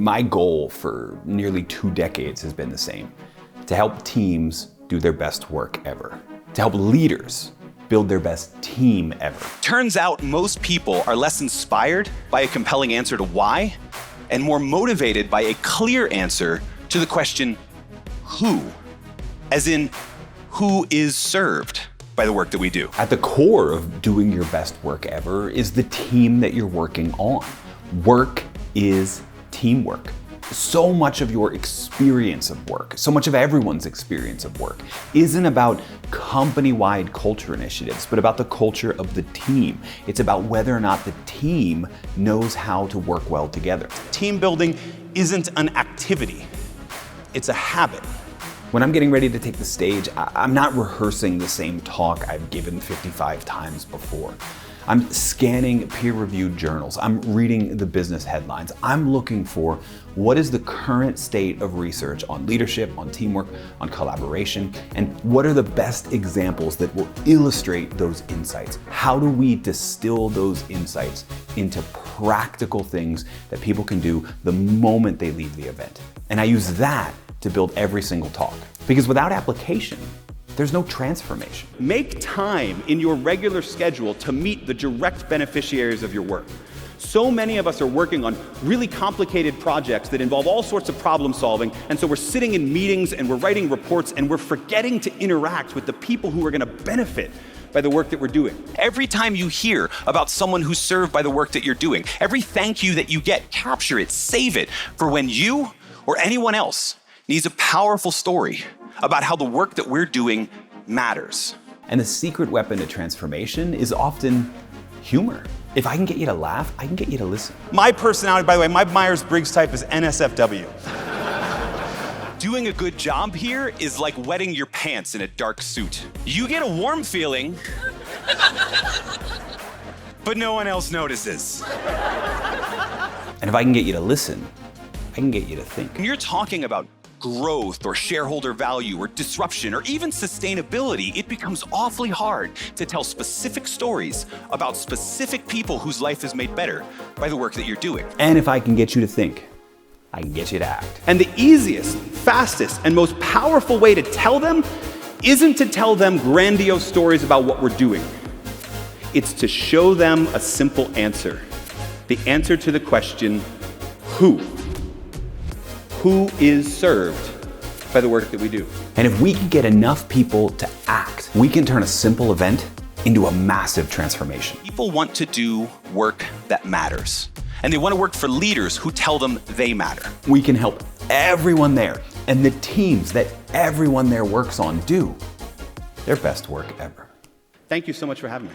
My goal for nearly 2 decades has been the same: to help teams do their best work ever, to help leaders build their best team ever. Turns out most people are less inspired by a compelling answer to why, and more motivated by a clear answer to the question, who? As in, who is served by the work that we do? At the core of doing your best work ever is the team that you're working on. Work is teamwork. So much of your experience of work, so much of everyone's experience of work, isn't about company-wide culture initiatives, but about the culture of the team. It's about whether or not the team knows how to work well together. Team building isn't an activity, it's a habit. When I'm getting ready to take the stage, I'm not rehearsing the same talk I've given 55 times before. I'm scanning peer-reviewed journals. I'm reading the business headlines. I'm looking for what is the current state of research on leadership, on teamwork, on collaboration, and what are the best examples that will illustrate those insights? How do we distill those insights into practical things that people can do the moment they leave the event? And I use that to build every single talk. Because without application, there's no transformation. Make time in your regular schedule to meet the direct beneficiaries of your work. So many of us are working on really complicated projects that involve all sorts of problem solving, and so we're sitting in meetings and we're writing reports and we're forgetting to interact with the people who are going to benefit by the work that we're doing. Every time you hear about someone who's served by the work that you're doing, every thank you that you get, capture it, save it for when you or anyone else needs a powerful story about how the work that we're doing matters. And the secret weapon to transformation is often humor. If I can get you to laugh, I can get you to listen. My personality, by the way, my Myers-Briggs type is NSFW. Doing a good job here is like wetting your pants in a dark suit. You get a warm feeling, but no one else notices. And if I can get you to listen, I can get you to think. When you're talking about growth or shareholder value or disruption or even sustainability, it becomes awfully hard to tell specific stories about specific people whose life is made better by the work that you're doing. And if I can get you to think, I can get you to act. And the easiest, fastest, and most powerful way to tell them isn't to tell them grandiose stories about what we're doing. It's to show them a simple answer. The answer to the question, who? Who is served by the work that we do? And if we can get enough people to act, we can turn a simple event into a massive transformation. People want to do work that matters, and they want to work for leaders who tell them they matter. We can help everyone there and the teams that everyone there works on do their best work ever. Thank you so much for having me.